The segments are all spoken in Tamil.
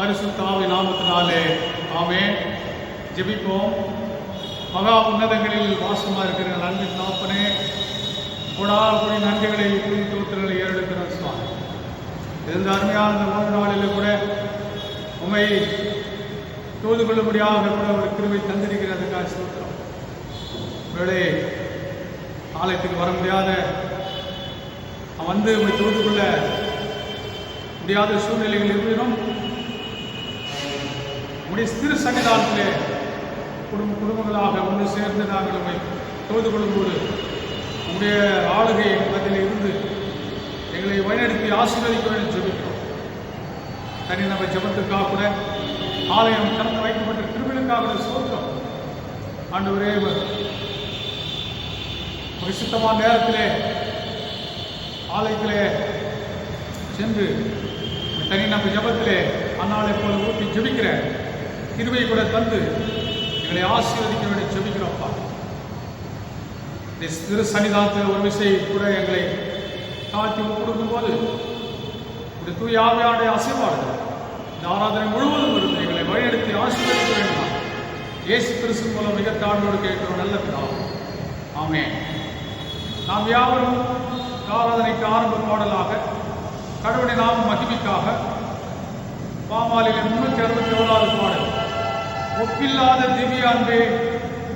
பரிசுத்த ஆவி நாமத்தினாலே ஆமென். ஜெபிப்போம். மகா உன்னதங்களில் வாசமாக இருக்கிற அன்பின் தகப்பனே, கொடாகுடி நன்றிகளை துதி தோத்திரங்களை ஏறெடுக்கிற சுவாமி, இந்த அருமையான இந்த மூன்று நாளில் கூட உண்மை தோது கொள்ளும்படியாக கூட ஒரு கிருபை தந்திருக்கிறதுக்காக சொல்கிறோம். ஒருவேளை ஆலயத்துக்கு வர முடியாத வந்து உண்மை தோது கொள்ள முடியாத சூழ்நிலைகள் இருப்பினும் உடைய சிறு சன்னிதானத்திலே குடும்பங்களாக ஒன்று சேர்ந்து நாங்கள் உண்மை தோது கொள்ளும்போது உங்களுடைய ஆளுகை மத்தியில் இருந்து எங்களை வழிநடத்தி ஆசீர்வதிக்க வேண்டும் ஜெபிக்கிறோம். தனி நம்ம ஜெபத்துக்காக கூட ஆலயம் திறந்து வைக்கப்பட்ட கிருபைகளுக்காக சொல்கிறோம். ஆண்டவரே, பரிசுத்தமான நேரத்திலே ஆலயத்திலே சென்று தனி நம்ம ஜெபத்திலே அந்நாளை போல ஊற்றி ஜெபிக்கிற கிருபை கூட தந்து எங்களை ஆசீர்வதிக்க வேண்டிய ஜெபிக்கிறோம்ப்பா. திரு சன்னிதானத்தில் ஒரு விசை கூட எங்களை தாழ்த்தி கொடுக்கும்போது ஒரு தூய ஆவியானுடைய ஆசீர்வாதம் இந்த ஆராதனை முழுவதும் இருந்து எங்களை வழிநடத்தி ஆசீர்வதிக்க வேண்டும். இயேசு கிறிஸ்து மூலம் மிக தாழ்வோடு கேட்கிறோம் நல்ல பிதாவே, ஆமென். நாம் யாவரும் ஆராதனைக்கு ஆரம்ப பாடலாக கடவுளை நாம் மகிமைக்காக பாமாலில் 361வது பாடல், ஒப்பில்லாத திவ்ய அன்பே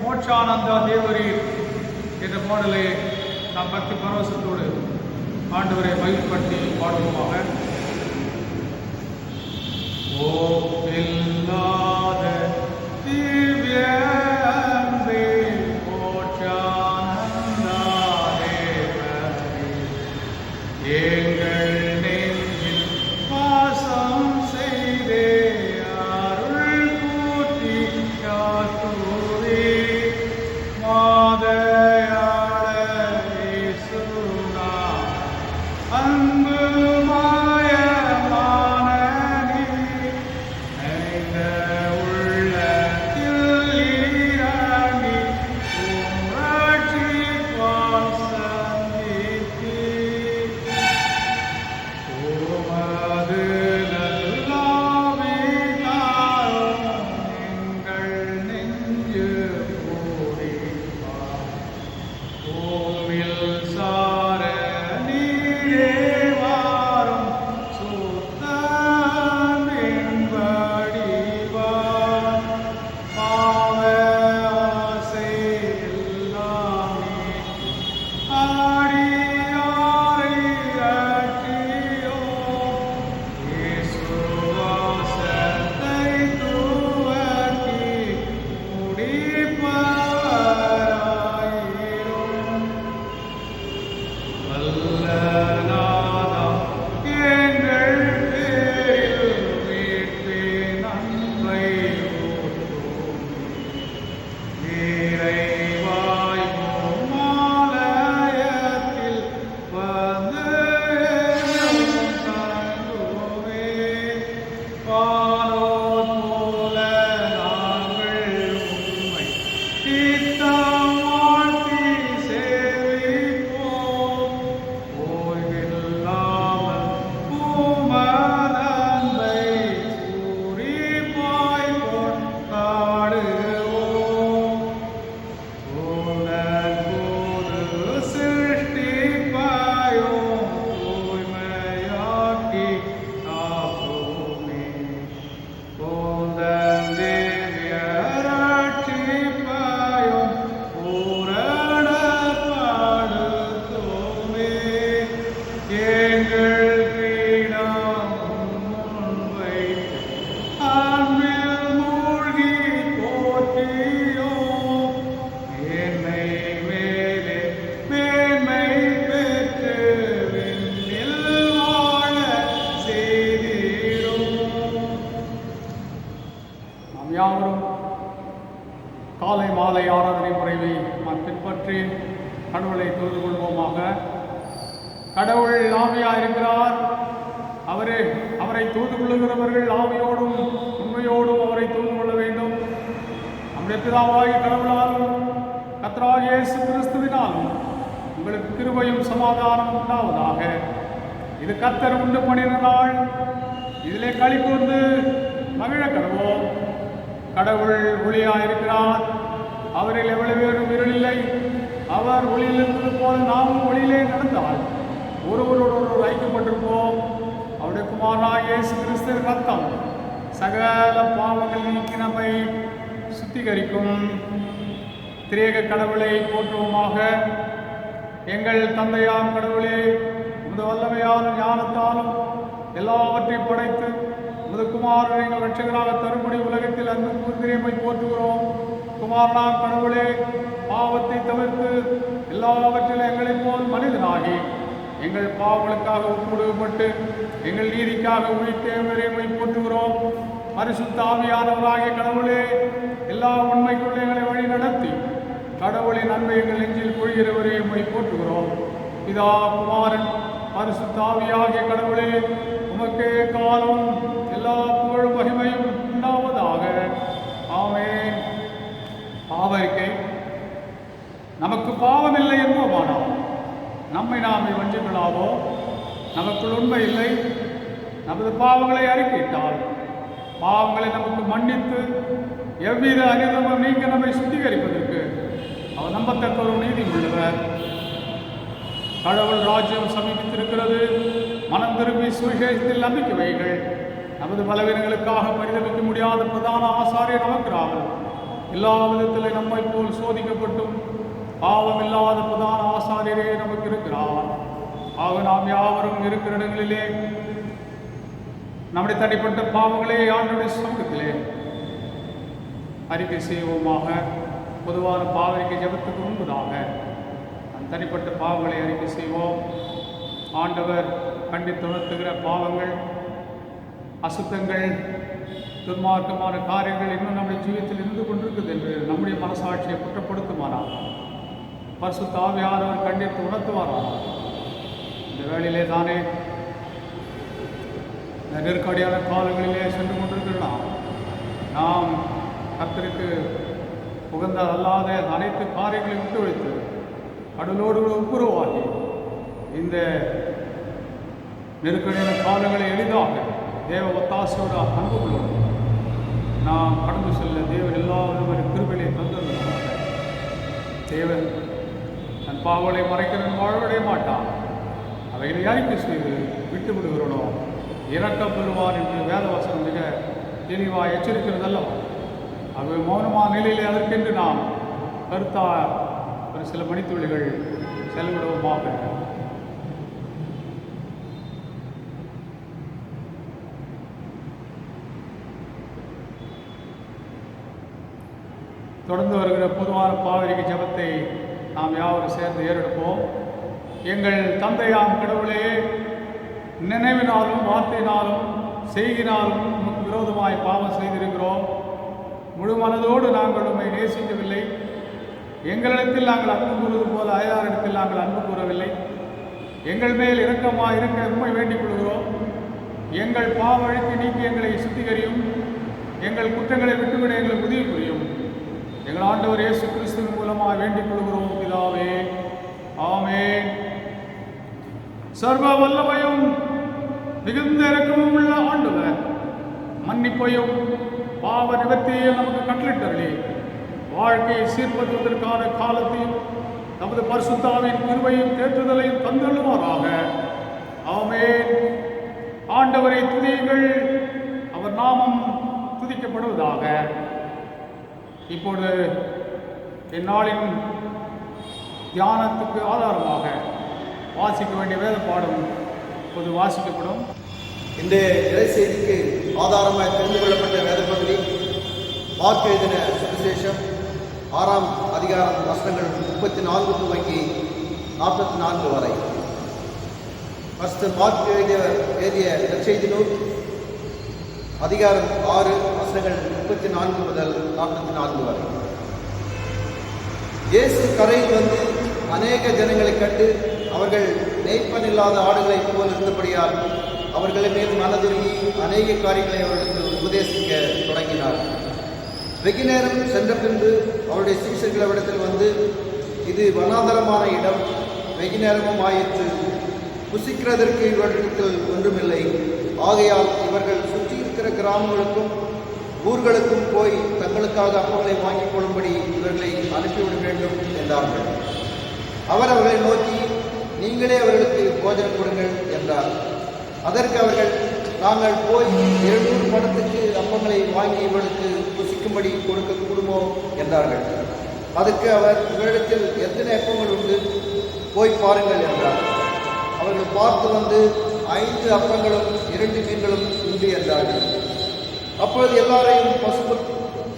மோட்சானந்தா தேவரீர் என்ற பாடலை நாம் பக்தி பரவசத்தோடு ஆண்டவரை மகிழ்ச்சிப்படுத்தி பாடுவோமாக. ஒப்பில்லாத திவ்ய அன்பே மோட்சானந்தா தேவரீர் எங்கள் நெஞ்சில் வாசம் செய்தே அருள் கூட்டி காத்தூரே மாதையாள இயேசுனா அன்பு மாயமான நீர் நிறைந்த உள்ளத்தில் இறங்கி உம் ரட்சிப்பால் சந்தித்தீர். உமது நல்லாவி தாரும் எங்கள் நெஞ்சு பூரிப்பார். பூமியில் சார நீரே வாரும் சுத்தம் என்படிவார். பாவ ஆசை எல்லாமே ஆடியாரை ரட்சியோ. இயேசுவாசத்தை துவக்கி முடிப்பவராயிரும். வல்லநாதம் எங்கள் பேரில் மீட்பின் அன்பை ஊற்றும். இறைவாய் மாலயத்தில் வந்து என்னும் தங்குவே. வானோர் போல நாங்கள் உம்மை நித்தம் வாழ்த்தி சேவிப்போம். ஓய்வில்லாமல் உமதன்பை பூரிப்பாய் கொண்டாடுவோம். உனக்கொரு சிருஷ்டிப்பாயும் தூய்மையாக்கி காப்போமே. உந்தன் திவ்ய ரட்சிப்பையும் பூரணப்படுத்துமே. எங்கள் கிரீடம் முன்வைத்து அன்பில் மூழ்கி போற்றியோம். மேன்மை மேலே மேன்மை பெற்று விண்ணில் வாழ செய்தீரும். நாம் யாவரும் காலை மாலை ஆராதனை முறையை நாம் பின்பற்றி கடவுளை தொழுது கொள்வோமாக. கடவுள் ஆவியாக இருக்கிறார். அவரை தொழுது கொள்ளுகிறவர்கள் ஆவியோடும் உண்மையோடும் அவரை தொழுது கொள்ள வேண்டும். நம்முடைய பிதாவாகிய கடவுளாலும் கர்த்தராகிய இயேசு கிறிஸ்துவினாலும் உங்களுக்கு கிருபையும் சமாதானம் உண்டாவதாக. இது கர்த்தர் உண்டு பண்ணின நாள். இதிலே களி கூர்ந்து மகிழ கடவோம். கடவுள் ஒளியாயிருக்கிறார், அவரில் எவ்வளவு பேரும் இருளில்லை. அவர் ஒளியில் இருந்தது போல நாமும் ஒளியிலே நடந்தால் ஒருவரோடு ஒருவர் ஐக்கியப்பட்டிருப்போம். அவருடைய குமாரனாகிய இயேசு கிறிஸ்துவின் ரத்தம் சகல பாவங்கள் நீக்கி நம்மை சுத்திகரிக்கும். திரேக கடவுளை போற்றுவோமாக. எங்கள் தந்தையாம் கடவுளே, உமது வல்லமையான ஞானத்தாலும் எல்லாவற்றையும் படைத்து உமது குமாரனை எங்கள் ரட்சகராக தரும்படி உலகத்தில் அன்பு கூர்ந்திரியமை போற்றுகிறோம். குமாரனாம் கடவுளே, பாவத்தை தவிர்த்து எல்லாவற்றிலும் எங்களைப் போல் மனிதனாகி எங்கள் பாவங்களுக்காக ஒப்புடுபட்டு எங்கள் நீதிக்காக உயிர்த்தேவரையை போற்றுகிறோம். பரிசுத்த ஆவியானவராகிய கடவுளே, எல்லா உண்மைக்குள்ளே எங்களை வழி நடத்தி கடவுளின் அன்பை எங்கள் நெஞ்சில் பொழிகிறவரையை போற்றுகிறோம். பிதா, குமாரன், பரிசுத்த ஆவியாகிய கடவுளே, உமக்கே காலம் எல்லா புகழும் மகிமையும் உண்டாவதாக. ஆமென். பாவரிக்கை. நமக்கு பாவமில்லை என்போமானால் நம்மை நாமே வஞ்சிக்கலாவோ. நமக்குள் உண்மை இல்லை. நமது பாவங்களை அறிக்கையிட்டால் பாவங்களை நமக்கு மன்னித்து எவ்வித அனிதமும் நீங்க நம்மை சுத்திகரிப்பதற்கு அவர் நம்பத்தக்க நீதி உள்ளவர். கடவுள் ராஜ்யம் சமீபித்திருக்கிறது. மனம் திரும்பி சுவிசேஷத்தில் நம்பிக்கை வைகள். நமது பலவீனங்களுக்காக பரிதவிக்க முடியாத பிரதான ஆசாரியர் நமக்கிறார்கள். எல்லா விதத்திலும் நம்மை போல் சோதிக்கப்பட்டும் பாவம் இல்லாத பிரதான ஆசாரியரே நமக்கு இருக்கிறார். ஆக நாம் யாவரும் இருக்கிற இடங்களிலே நம்முடைய தனிப்பட்ட பாவங்களே ஆண்டவருடைய சமூகத்திலே அறிக்கை செய்வோமாக. பொதுவான பாவரிக்கை ஜெபத்துக்கு முன்பதாக நம் தனிப்பட்ட பாவங்களை அறிக்கை செய்வோம். ஆண்டவர் கண்டித்துணர்த்துகிற பாவங்கள், அசுத்தங்கள், துன்மார்க்கமான காரியங்கள் இன்னும் நம்முடைய ஜீவியத்தில் இருந்து கொண்டிருக்குது என்று நம்முடைய மனசாட்சியை குற்றப்படுத்துமானால் பரிசுத்த ஆவியானவர் கண்டித்து உணர்த்துவாராம். இந்த வேளையிலே தானே நெருக்கடியான காலங்களிலே சென்று கொண்டிருக்கிறோம். நாம் கர்த்தருக்கு உகந்த அல்லாத அனைத்து காரியங்களையும் விட்டு வைத்து கடலோடு ஒப்புரவாகி இந்த நெருக்கடியான காலங்களை எளிதாக தேவ ஒத்தாசையோட அன்புகளோடு நாம் கடந்து செல்ல தேவன் எல்லாரும் கிருபையை தந்திருந்தாங்க. தேவன் தன் பாவலை மறைக்கிறவன் வாழ்வடைய மாட்டான். அவைகளை அறிக்கை செய்து விட்டு விடுகிறோனோ இரக்கம் பெறுவார் என்று வேதவசனம் மிக தெளிவாக எச்சரிக்கிறதல்லவா. அவை மௌனமான நிலையிலே அதற்கென்று நாம் கருத்தா ஒரு சில மணித்துளிகள் செலவிடுவோமாக. தொடர்ந்து வருகிற பொதுவான பாவரிக்கை ஜெபத்தை நாம் யாவரும் சேர்ந்து ஏறெடுப்போம். எங்கள் தந்தையாம் கடவுளே, நினைவினாலும் வார்த்தையினாலும் செய்கினாலும் நமக்கு விரோதமாய் பாவம் செய்திருக்கிறோம். முழு மனதோடு நாங்கள் உம்மை நேசிக்கவில்லை. எங்களிடத்தில் நாங்கள் அன்பு கூறுவது போல அயலாரிடத்தில் நாங்கள் அன்பு கூறவில்லை. எங்கள் மேல் இரக்கமாக இருக்க உண்மை வேண்டிக் கொள்கிறோம். எங்கள் பாவ வழிக்கு நீக்கி எங்களை சுத்திகரியும். எங்கள் குற்றங்களை விட்டுவிட எங்களுக்கு உதவி புரியும். எங்கள் ஆண்டவர் இயேசு கிறிஸ்துவின் மூலமாக வேண்டிக் கொள்கிறோம் பிதாவே. ஆமென். சர்வ வல்லமையும் மிகுந்த இரக்கமும் உள்ள ஆண்டவர் மன்னிப்பையும் பாவ நிவர்த்தியையும் நமக்கு கட்டளிட்டருளி வாழ்க்கையை சீர்படுத்துவதற்கான காலத்தையும் நமது பரிசுத்தாவின் கிருபையும் தேற்றுதலையும் தந்தள்ளுவாராக. ஆமென். ஆண்டவரை துதியுங்கள், அவர் நாமம் துதிக்கப்படுவதாக. இப்பொழுது இந்நாளின் தியானத்துக்கு ஆதாரமாக வாசிக்க வேண்டிய வேத பாடம் இப்போது வாசிக்கப்படும். இந்த இறை செய்திக்கு ஆதாரமாக தெரிந்து கொள்ளப்பட்ட வேத பகுதி மார்க் எழுதின சுவிசேஷம் 6ஆம் அதிகாரம் வசனங்கள் 34 துவங்கி 44 வரை. ஃபர்ஸ்ட் மார்க் எழுதிய நற்செய்தி நூல் அதிகாரம் 6 வசனங்கள் 34 முதல் 44 வரை. இயேசு கரையில் வந்து அநேக ஜனங்களை கண்டு அவர்கள் மேய்ப்பன் இல்லாத ஆடுகளைப் போல் இருந்தபடியால் அவர்களை மேல் மனதுருகி அநேக காரியங்களை அவர்களுக்கு உபதேசிக்க தொடங்கினார். வெகு நேரம் சென்ற பின்பு அவருடைய சீஷர்களிடத்தில் வந்து, இது வனாந்தரமான இடம், வெகு நேரமும் ஆயிற்று, புசிக்கிறதற்கு இவர்களிடத்தில் ஒன்றுமில்லை. ஆகையால் இவர்கள் சுற்றி இருக்கிற கிராமங்களுக்கும் ஊர்களுக்கும் போய் தங்களுக்காக அப்பங்களை வாங்கிக் கொள்ளும்படி இவர்களை அனுப்பிவிட வேண்டும் என்றார்கள். அவர் அவர்களை நோக்கி, நீங்களே அவர்களுக்கு போஜனம் கொடுங்கள் என்றார். அதற்கு அவர்கள், நாங்கள் போய் 200 பணத்துக்கு அப்பங்களை வாங்கி இவர்களுக்கு புசிக்கும்படி கொடுக்க கூடுமோ என்றார்கள். அதுக்கு அவர், இவரிடத்தில் எத்தனை அப்பங்கள் உண்டு, போய் பாருங்கள் என்றார். அவர்கள் பார்த்து வந்து, 5 அப்பங்களும் 2 மீன்களும் உண்டு என்றார்கள். அப்பொழுது எல்லாரையும் பசுப்பு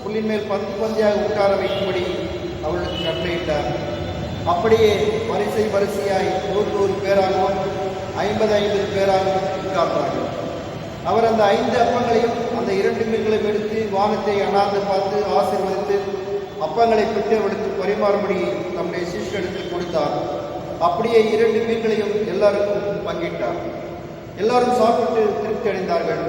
புல்லின் மேல் பந்தி பந்தியாக உட்கார வைக்கும்படி அவர்களுக்கு கட்டளையிட்டார். அப்படியே வரிசையாய் 100 பேராகவும் 50 பேராகவும் உட்கார்ந்தார்கள். அவர் அந்த 5 அப்பங்களையும் அந்த 2 மீன்களையும் எடுத்து வானத்தை அண்ணாந்து பார்த்து ஆசீர்வதித்து அப்பங்களை பிட்டு அவர்களுக்கு பரிமாறும்படி தம்முடைய சீஷர்களுக்கு கொடுத்தார். அப்படியே 2 மீன்களையும் எல்லாருக்கும் பங்கிட்டார். எல்லாரும் சாப்பிட்டு திருப்தி அடைந்தார்கள்.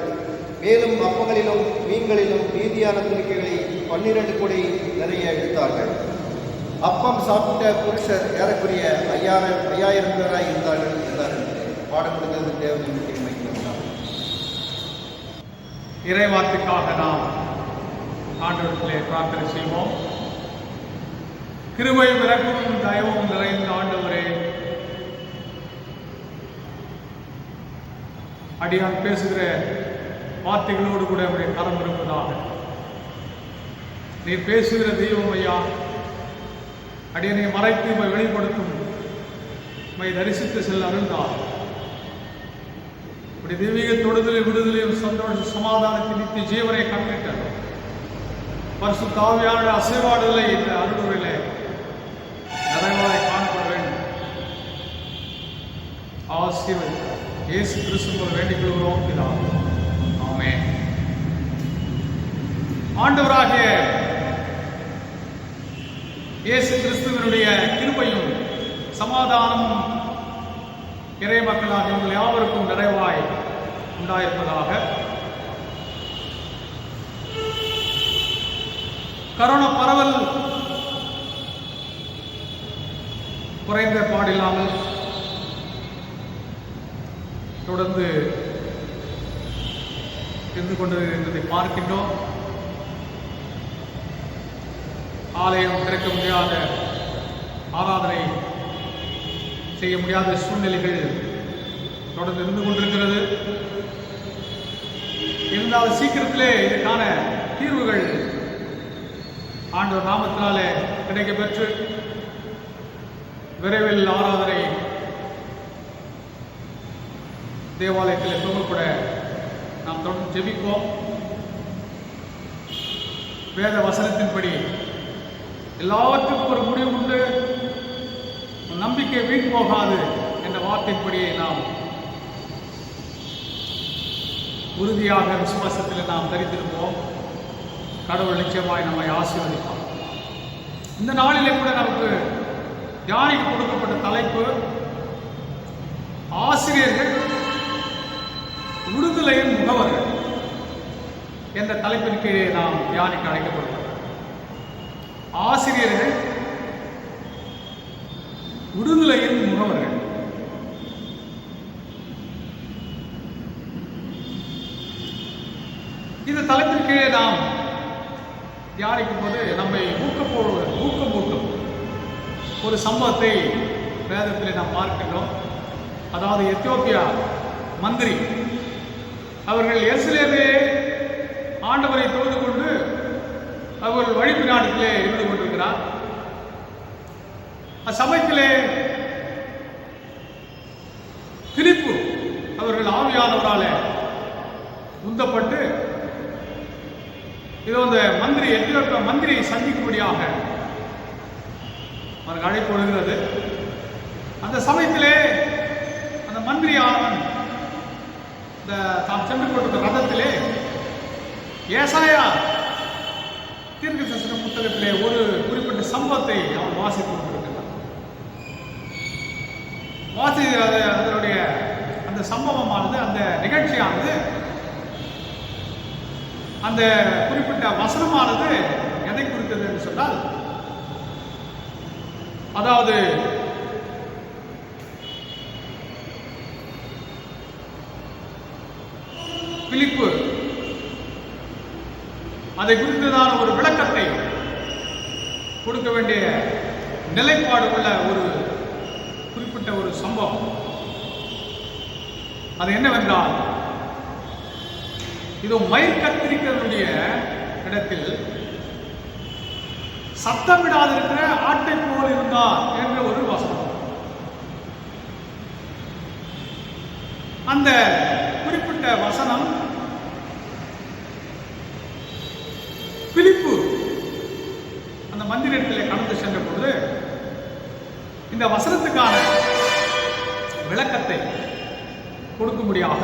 மேலும் அப்பங்களிலும் மீன்களிலும் மீதியான துணிக்கைகளை 12 கூடை நிறைய எடுத்தார்கள். அப்பம் சாப்பிட்ட புருஷர் ஏறக்குரிய 5000 பேராய் இருந்தார்கள் என்றார்கள். பாடம் கொடுத்தது தேவனின் மகிமைக்காக. இறைவார்த்தைக்காக நாம் ஆண்டவரிடத்திலே பிரார்த்தனை செய்வோம். கிருபை விரக்கும் தயவும் நிறைந்த ஆண்டவரே, அடியான் பேசுகிற வார்த்தைகளோடு கூட அவருடைய கரம் இருப்பதாக. நீ பேசுகிற தெய்வம் ஐயா, அடியனை மறைத்து வெளிப்படுத்தும் தரிசித்து செல்ல அருள்தான். இப்படி தெய்வீக தொடுதலை விடுதலையும் சந்தோஷ சமாதானத்தின் நித்திய ஜீவனை கண்டிட்டார். பரிசுத்த ஆவியானுடைய அசைவாடுதலை இந்த அருளுரையிலே நிறைவாய் காணப்பட வேண்டும். ஆசீர்வதித்தார். இயேசு கிறிஸ்துவை வேண்டிக் கொள்கிறோம் பிதாவே. ஆமென். ஆண்டவராகிய இயேசு கிறிஸ்துவினுடைய கிருபையும் சமாதானமும் இறை மக்களாக உங்கள் யாவருக்கும் நிறைவாய் உண்டாயிருப்பதாக. கரோனா பரவல் குறைந்த பாடில்லாமல் தொடர்ந்து இருந்து கொண்டிருந்ததை பார்க்கின்றோம். ஆலயம் திறக்க முடியாத, ஆராதனை செய்ய முடியாத சூழ்நிலைகள் தொடர்ந்து இருந்து கொண்டிருக்கிறது. இருந்தாலும் சீக்கிரத்திலே இதற்கான தீர்வுகள் ஆண்டவர் நாமத்தினாலே கிடைக்க பெற்று விரைவில் ஆராதனை தேவாலயத்தில் துவங்கப்பட நாம் தொடர்ந்து ஜெபிப்போம். வேத வசனத்தின்படி எல்லாவற்றுக்கும் ஒரு முடிவு உண்டு, நம்பிக்கை வீண் போகாது என்ற வார்த்தைப்படியே நாம் உறுதியாக விசுவாசத்தில் நாம் தரித்திருப்போம். கடவுள் நிச்சயமாய் நம்மை ஆசீர்வதிப்பார். இந்த நாளிலே கூட நமக்கு தியானிக்கு கொடுக்கப்பட்ட தலைப்பு ஆசிரியர்கள் விடுதலையின் முகவர்கள் என்ற தலைப்பின் கீழே நாம் தியானிக்க அழைக்கப்படுகிறோம். ஆசிரியர்கள் விடுதலையின் முகவர்கள். இந்த தலைப்பின் கீழே நாம் தியானிக்கும் போது நம்மை ஊக்கமூட்டும் ஒரு சம்பவத்தை வேதத்திலே நாம் பார்க்கின்றோம். அதாவது எத்தியோப்பியா மந்திரி அவர்கள் எருசலேமிலே ஆண்டவரை தொழுது கொண்டு அவர்கள் வழிப்பு நாட்டிலே இருந்து கொண்டிருக்கிறார். அச்சமயத்திலே பிலிப்பு அவர்கள் ஆவியானவராலே உந்தப்பட்டு இதோ அந்த மந்திரி எத்தியோப்பியா மந்திரியை சந்திக்கும்படியாக அவருக்கு அழைப்பு விடுகிறது. அந்த சமயத்திலே அந்த மந்திரியானவன் இந்த தாம் சென்று கொண்டிருந்த ரதத்திலே ஏசாயா தீர்க்கதரிசன புத்தகத்திலே ஒரு குறிப்பிட்ட சம்பவத்தை அவன் வாசித்துக் கொண்டிருக்கிறார். அதனுடைய அந்த சம்பவமானது, அந்த நிகழ்ச்சியானது, அந்த குறிப்பிட்ட வசனமானது எதை குறித்தது என்று சொன்னால், அதாவது பிலிப்பு அதை குறித்ததான ஒரு விளக்கத்தை கொடுக்க வேண்டிய நிலைப்பாடு உள்ள ஒரு குறிப்பிட்ட ஒரு சம்பவம். அது என்னவென்றால், இதோ மயில் கத்திரிக்கிறதுடைய இடத்தில் சத்தமிடாதிருக்கிற ஆட்டை போல் இருந்தார் என்ற ஒரு வசனம். அந்த குறிப்பிட்ட வசனம் பிலிப்பு அந்த மந்திரத்திலே கடந்து சென்ற பொழுது இந்த வசனத்துக்கான விளக்கத்தை கொடுக்கும்படியாக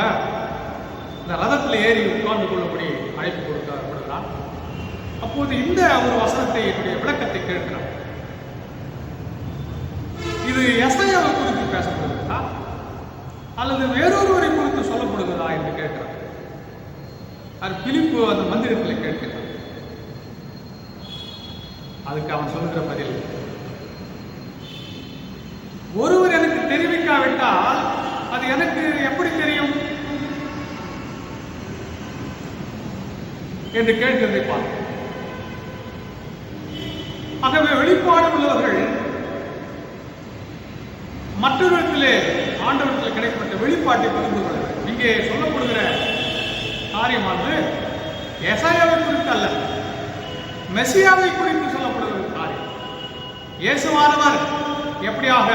இந்த ரதத்தில் ஏறி உட்கார்ந்து கொள்ளும்படி அழைப்பு கொடுக்கப்படுகிறார். அப்போது இந்த ஒரு வசனத்தை என்னுடைய விளக்கத்தை கேட்கிறார். இது எசையாவை குறித்து பேசப்படுகிறதா அல்லது வேறொருவரை குறித்து சொல்லப்படுகிறதா என்று கேட்கிறார். அது பிலிப்பு அந்த மந்திரத்தில் கேட்கிறார். அதுக்கு அவன் சொல்லுகிற பதில், ஒருவர் எனக்கு தெரிவிக்காவிட்டால் அது எனக்கு எப்படி தெரியும் என்று கேட்கிறதை பார்க்க. ஆகவே வெளிப்பாடு உள்ளவர்கள் மற்றொருத்திலே ஆண்டவரத்தில் கிடைக்கப்பட்ட வெளிப்பாட்டை பகிர்ந்து கொள்கிறார். இங்கே சொல்லப்படுகிற காரியமானது எசாயாவை குறித்து அல்ல, மெசியாவை குறித்து சொல்லப்படுகிற காரியம். இயேசுவானவர் எப்படியாக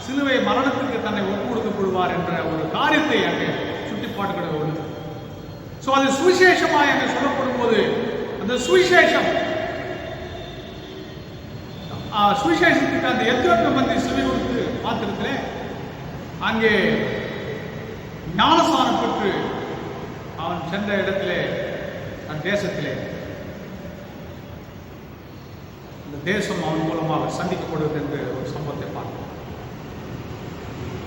சிலுவை மரணத்துக்கு தன்னை ஒப்பு கொடுக்கப்படுவார் என்ற ஒரு காரியத்தை அங்கே சுட்டிப்பாட்டுகிறது உள்ளது. ஸோ அது சுவிசேஷமாக அங்கே சொல்லப்படும் போது அந்த சுவிசேஷத்துக்கு அந்த எத்தனை மந்தி செவி கொடுத்து பாத்திரத்திலே அங்கே ஞானஸ்தானம் பெற்று அவன் சென்ற இடத்திலே அந்த தேசத்திலே இந்த தேசம் அவன் மூலமாக சந்திக்கப்படுவது என்று ஒரு சம்பவத்தை பார்க்கிறோம்.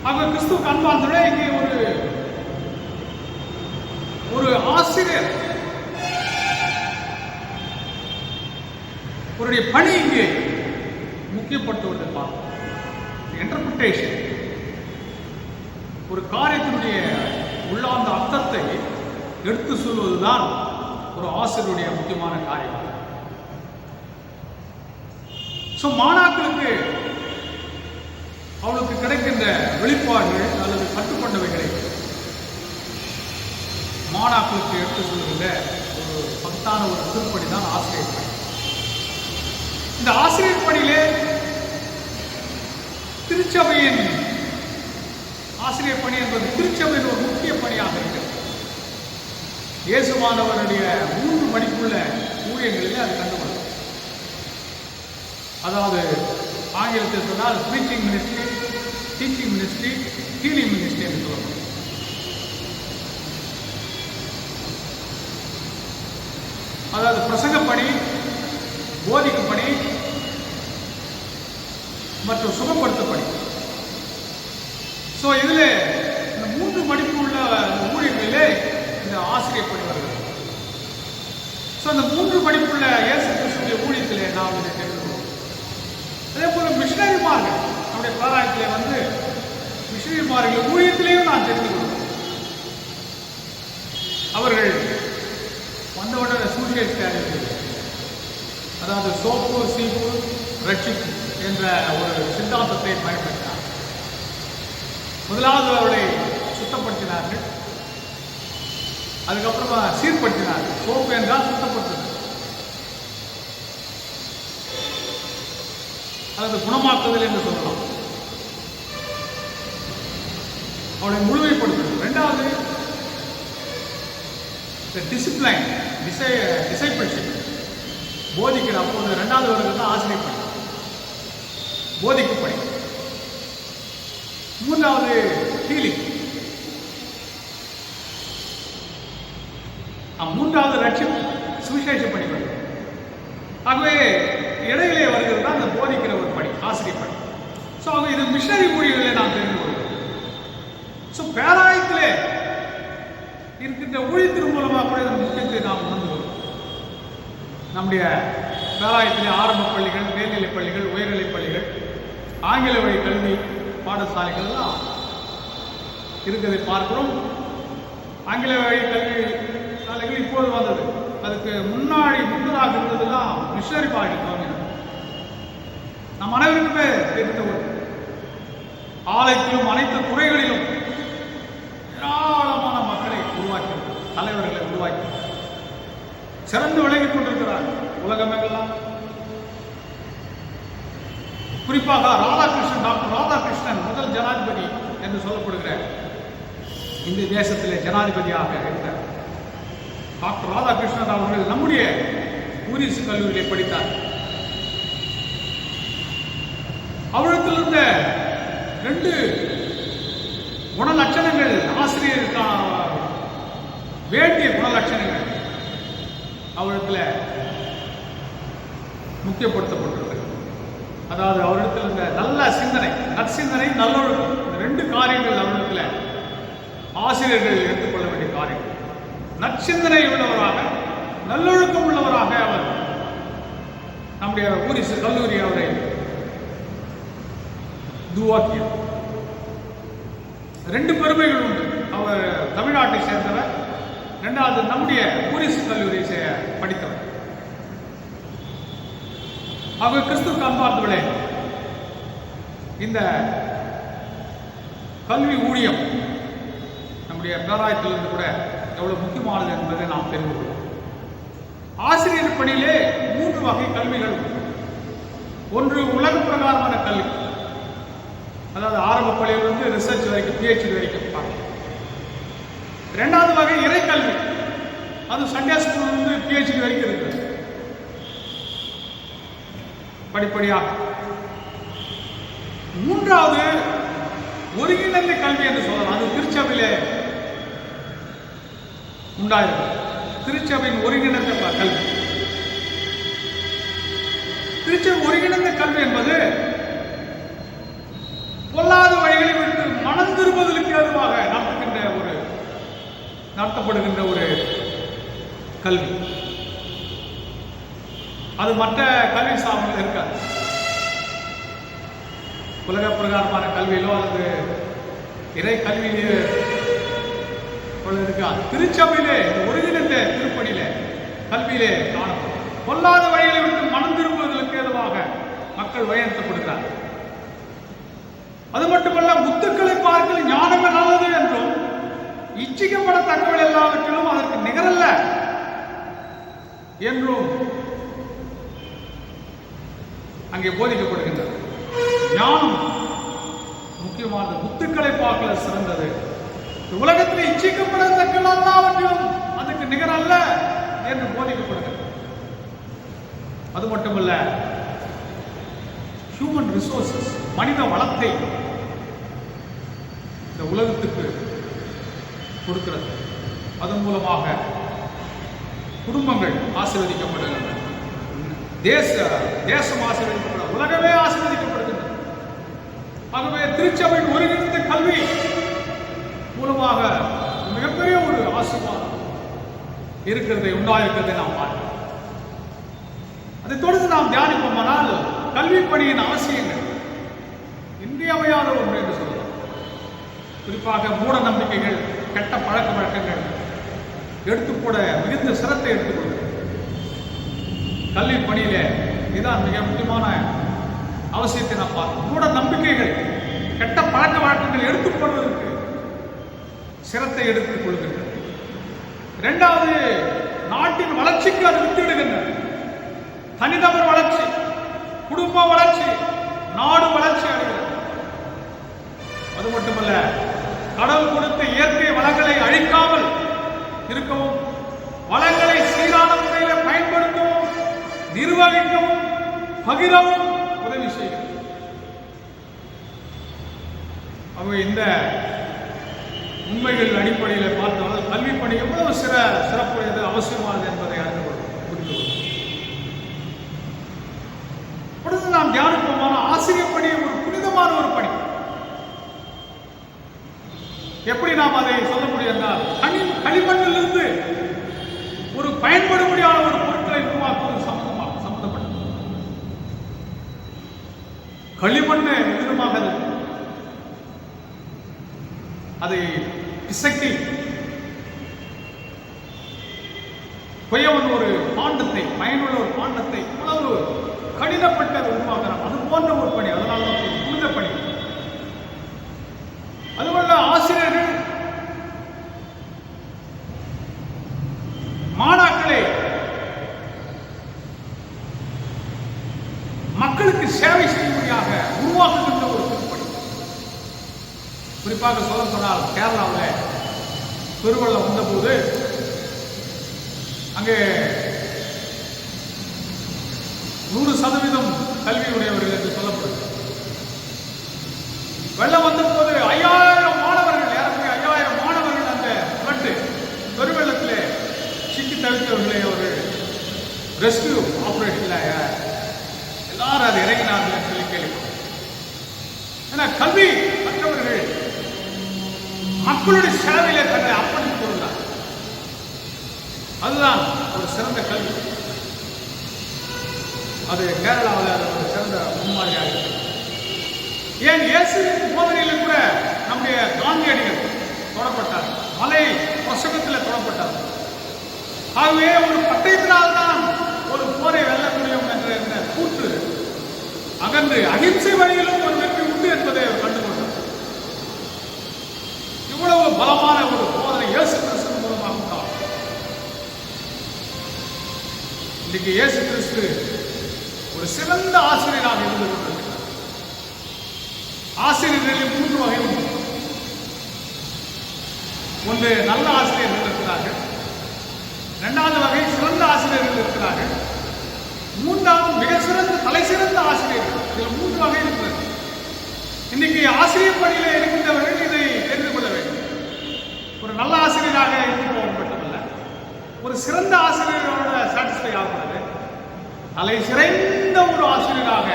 ஆக கிறிஸ்துவ அன்பார்ந்தவர்களே, இங்கே ஒரு ஆசிரியர் அவருடைய பணி இங்கே முக்கியப்படுத்துவதை பார்க்கிறோம். இன்டர்பிரிட்டேஷன், ஒரு காரியத்தினுடைய உள்ளார்ந்த அர்த்தத்தை எடுத்து சொல்வதுதான் ஒரு ஆசிரியருடைய முக்கியமான காரியம். ஸோ மாணாக்களுக்கு அவளுக்கு கிடைக்கின்ற வெளிப்பாடுகள் அல்லது கற்றுக்கொண்டவைகளை மாணாக்களுக்கு எடுத்து சொல்கின்ற ஒரு சத்தான ஒரு திருப்பணி தான் ஆசிரியர் பணி. இந்த ஆசிரியர் பணியிலே திருச்சபையின் ஆசிரியர் பணி என்பது திருச்சபையின் ஒரு முக்கிய பணியாக இருக்கிறது. இயேசுவானவருடைய 3 மடிப்புள்ள ஊழியங்களிலே அது கண்டுகொள்ளும். அதாவது ஆங்கிலத்தில் சொன்னால் preaching ministry, teaching ministry, healing ministry என்று சொல்லணும். அதாவது பிரசங்க பணி, போதிக்கும் பணி மற்றும் சுகப்படுத்த பணி. ஸோ இதில் இந்த 3 மடிப்பு உள்ள ஊழியர்களிலே இந்த ஆசிரியர் பணி வருகிறது. ஸோ அந்த 3 மடிப்புள்ள இயேசு கிறிஸ்துவின் ஊழியத்திலே நாம் இதை தெரிந்து கொள்வோம். அதே போல மிஷனரிமார்கள் நம்முடைய பேராயத்திலே மிஷனரிமார்கள் ஊழியத்திலேயும் நான் தெரிந்து கொள்வோம். அவர்கள் வந்தவுடனே சுவிசேஷ, அதாவது சோப்பு சீப்பு ரட்சிப்பு என்ற ஒரு சித்தாந்தத்தை பயன்படுத்தினார். முதலாவது அவர்களை சுத்தப்படுத்தினார்கள், அதுக்கப்புறமா சீர்படுத்தினார்கள். சோப்பு என்றால் சுத்தப்படுத்தினார், அல்லது குணமாக்குதல் என்று சொல்லலாம். அவளை முழுமைப்படுத்துவது. 2வது டிசிப்ளைன், டிசைபிள்ஷிப், போதிக்கிற. அப்போது 2வது வருகிறது ஆசிரியர் பணி, போதிக்கும் பணி. 3வது ஹீலிங், 3வது ரட்சிப்பு, சுவிசேஷ பணிகள். ஆகவே இடையிலே வருகிறது தான் அந்த போதிக்கிற ஒரு பணி, ஆசிரியர் பணி. ஸோ அவங்க இது மிஷனரி ஊழியர்களை நாம் தெரிந்து கொள்கிறோம். ஸோ பேராயத்திலே இருக்கின்ற ஊழியத்தின் மூலமாக கூட இந்த முக்கியத்தை நாம் உணர்ந்து கொள்கிறோம். நம்முடைய பேராயத்திலே ஆரம்ப பள்ளிகள், மேல்நிலைப் பள்ளிகள், உயர்நிலைப் பள்ளிகள், ஆங்கில வழி கல்வி பாடசாலைகள் எல்லாம் இருக்கிறதை பார்க்கிறோம். ஆங்கில வழி கல்வி சாலைகள் இப்போது வந்தது. அதுக்கு முன்னதாக இருந்ததெல்லாம் மிஷனரி பாடி துவங்கினார். நம் அனைவருக்குமே தெரிந்த ஒரு ஆலயத்திலும் அனைத்து துறைகளிலும் ஏராளமான மக்களை உருவாக்கி, தலைவர்களை உருவாக்கி சிறந்து விளங்கிக் கொண்டிருக்கிறார் உலகமெல்லாம். குறிப்பாக ராதாகிருஷ்ணன், டாக்டர் ராதாகிருஷ்ணன் முதல் ஜனாதிபதி என்று சொல்லப்படுகிற இந்த தேசத்திலே ஜனாதிபதியாக இருந்தார். டாக்டர் ராதாகிருஷ்ணன் அவர்கள் நம்முடைய ஊரிசு கல்லூரியிலே படித்தார். அவரிடத்தில் இருந்த 2 குணலட்சணங்கள், ஆசிரியருக்கான வேண்டிய குணலட்சணங்கள் அவரிடத்தில் முக்கியப்படுத்தப்பட்டிருக்கிறது. அதாவது அவரிடத்தில் இருந்த நல்ல சிந்தனை, நற்சிந்தனை, நல்லொழுக்கம், இந்த 2 காரியங்கள் அவரிடத்தில் ஆசிரியர்கள் எடுத்துக்கொள்ள வேண்டிய காரியங்கள். நற்சிந்தனை உள்ளவராக, நல்லொழுக்கம் உள்ளவராக அவர் நம்முடைய ஊரிசு கல்லூரி அவரை துவாக்கியர். 2 பெருமைகள் உண்டு. அவர் தமிழ்நாட்டை சேர்ந்தவர், 2வது நம்முடைய ஊரிசு கல்லூரியை படித்தவர். அவர் கிறிஸ்துவுக்கு அன்பார்ந்தவர்களே, இந்த கல்வி ஊழியம் நம்முடைய பேராயத்திலிருந்து கூட எவ்வளவு முக்கியமானது என்பதை நாம் தெரிந்து கொள்வோம். ஆசிரியர் பணியிலே 3 வகை கல்விகள். ஒன்று உலக பிரகாரமான கல்வி, அதாவது ஆரம்ப பள்ளியிலிருந்து ரிசர்ச் வரைக்கும், PhD வரைக்கும். 2வது வகை இறைக்கல்வி, அது சண்டே ஸ்கூலிலிருந்து PhD வரைக்கும் இருக்கு. படிப்படியாக. 3வது ஒருங்கிணைந்த கல்வி என்று சொல்லலாம். அது திருச்சபையிலே உண்டாயிருக்கு. திருச்சபையின் ஒருங்கிணைந்த கல்வி. திருச்சபை ஒருங்கிணைந்த கல்வி என்பது பொல்லாத வழிகளை விட்டு மனம் திரும்புவதற்கு ஏதுவாக நடத்தப்படுகின்ற ஒரு கல்வி. அது மற்ற கல்வி சாதனங்கள் இருக்காது. உலக பிரகாரமான கல்வியிலோ அல்லது இறை கல்வியிலே இருக்காது. திருச்சபையிலே, ஒருங்கிணைந்த திருப்பணியிலே, கல்வியிலே காணப்படும். பொல்லாத வழிகளை விட்டு மனம் திரும்புவதற்கு ஏதுவாக மக்கள் வழிநடத்தப்படுகிறார். அது மட்டுமல்ல, முத்துக்களை பார்க்கல ஞானமே நல்லது என்றும், இச்சிக்கப்படத்தக்கவள் எல்லாவற்றிலும் அதற்கு நிகரல்ல என்றும் அங்கே போதிக்கப்படுகின்றது. ஞானம் முக்கியமானது, முத்துக்களை பார்க்கல சிறந்தது. உலகத்தில் இச்சிக்கப்படத்தக்கவள் எல்லாவற்றிலும் அதுக்கு நிகரல்ல என்று போதிக்கப்படுகிறது. அது மட்டுமல்ல, ஹியூமன் ரிசோர்சஸ், மனித வளத்தை இந்த உலகத்துக்கு கொடுக்கிறது. அதன் மூலமாக குடும்பங்கள் ஆசீர்வதிக்கப்படுகின்றன, தேசம் ஆசீர்வதிக்கப்பட, உலகமே ஆசீர்வதிக்கப்படுகின்றது. ஆகவே திருச்சபையின் ஒருங்கிணைந்த கல்வி மூலமாக மிகப்பெரிய ஒரு ஆசீர்வாதம் உண்டாயிருக்கிறதை நாம் பார்க்கிறோம். அதை தொடர்ந்து நாம் தியானிப்போமானால் கல்வி பணியின் அவசியங்கள் இன்றியமையாத ஒன்று என்று சொல்லலாம். குறிப்பாக மூட நம்பிக்கைகள், கெட்ட பழக்க வழக்கங்கள் எடுத்துக்கூட மிகுந்த சிரத்தை எடுத்துக்கொள்ளும். கல்வி பணியில இதுதான் மிக முக்கியமான அவசியத்தை நாம் பார்க்கிறோம். மூட நம்பிக்கைகள், கெட்ட பழக்க வழக்கங்கள் எடுத்துக்கொள்வதற்கு சிரத்தை எடுத்துக் கொள்கின்றன. 2வது, நாட்டின் வளர்ச்சிக்கு அது வித்திடுகின்றன. தனிநபர் வளர்ச்சி, குடும்ப வளர்ச்சி, நாடு வளர்ச்சி அடைகிறது. அது மட்டுமல்ல, கடவுள் கொடுத்த இயற்கை வளங்களை அழிக்காமல் இருக்கவும், வளங்களை சீரான முறையில் பயன்படுத்தவும், நிர்வகிக்கவும், பகிரவும் உதவி செய்கிறது. இந்த உண்மைகள் அடிப்படையில் பார்த்தால் கல்வி பணி எவ்வளவு சிறப்புடையது, அவசியமானது என்பதை அறிந்து புரிந்து கொள்ளும். அடுத்து நாம் தியானிப்போமான ஆசிரியர் பணி ஒரு புனிதமான ஒரு பணி. எப்படி நாம் அதை சொல்ல முடியும் என்றால், களிமண்ணிலிருந்து ஒரு பயன்படும்படியான ஒரு பொருட்களை உருவாக்குவது சம்பந்தப்பட்டது. களிமண்ணை விதமாக அதை பிசைக்கு குயவன் ஒரு பாண்டத்தை, பயனுள்ள ஒரு பாண்டத்தை இவ்வளவு கடினப்பட்ட உருவாக்குறான். அது போன்ற ஒரு பணி. அதனால தான் புனித பணி. அதுபோல ஆசிரியர்கள் மாணாக்களை மக்களுக்கு சேவை செய்யும்படியாக உருவாக்குகின்ற ஒரு பணி. குறிப்பாக சொல்ல சொன்னால் கேரளாவில் பெருவெள்ளம் வந்தபோது அங்கே 100% கல்வி உடையவர்கள் என்று சொல்லப்படுது. வெள்ளம் வந்த போது 5000 மாணவர்கள், ஏறக்குறைய 5000 மாணவர்கள் அந்த பெருவெள்ளத்தில் சிக்கி தவித்தவர்களை ஒரு ரெஸ்கியூ ஆபரேஷன்ல எல்லாரும் அது இறங்கினார்கள் சொல்லி கேள்விப்பட்டோம். ஏன்னா கல்வி மற்றவர்கள் மக்களுடைய சேவையிலே தன்னை அர்ப்பணித்துக் கொள்கிறார். அதுதான் ஒரு சிறந்த கல்வி. அது கேரளாவில் அது ஒரு சிறந்த முன்மாதிரியாக இருக்கிறது. ஏன் இயேசுவின் போதனையில் கூட நம்முடைய காந்தியடிகள் தொடப்பட்டார், மலை பிரசங்கத்தில் தொடப்பட்டார். ஆகவே ஒரு பட்டயத்தினால்தான் ஒரு போரை வெல்ல முடியும் என்ற கூற்று அகன்று அகிம்சை வழியிலும் ஒரு வெற்றி உண்டு என்பதை அவர் கண்டுகொண்டார். இவ்வளவு பலமான ஒரு போதனை இயேசு கிறிஸ்து மூலமாக உண்டாகும். இன்றைக்கு இயேசு கிறிஸ்து ஒரு சிறந்த ஆசிரியராக இருந்து கொண்டிருக்கிறார். ஆசிரியர்களில் 3 வகை உண்டு. ஒன்று நல்ல ஆசிரியர்கள் இருக்கிறார்கள், 2வது வகை சிறந்த ஆசிரியர்கள் இருக்கிறார்கள், 3வது மிக சிறந்த தலை சிறந்த ஆசிரியர்கள். இதில் 3 வகை இருக்கிறது. இன்னைக்கு ஆசிரியர் பணியில் இருக்கின்றவர்கள் இதை தெரிந்து கொள்ள வேண்டும். ஒரு நல்ல ஆசிரியராக இருந்து போவது மட்டுமல்ல, ஒரு சிறந்த ஆசிரியரோட சாட்டிஸ்ஃபை ஆகிறது. தலை சிறந்த ஒரு ஆசிரியராக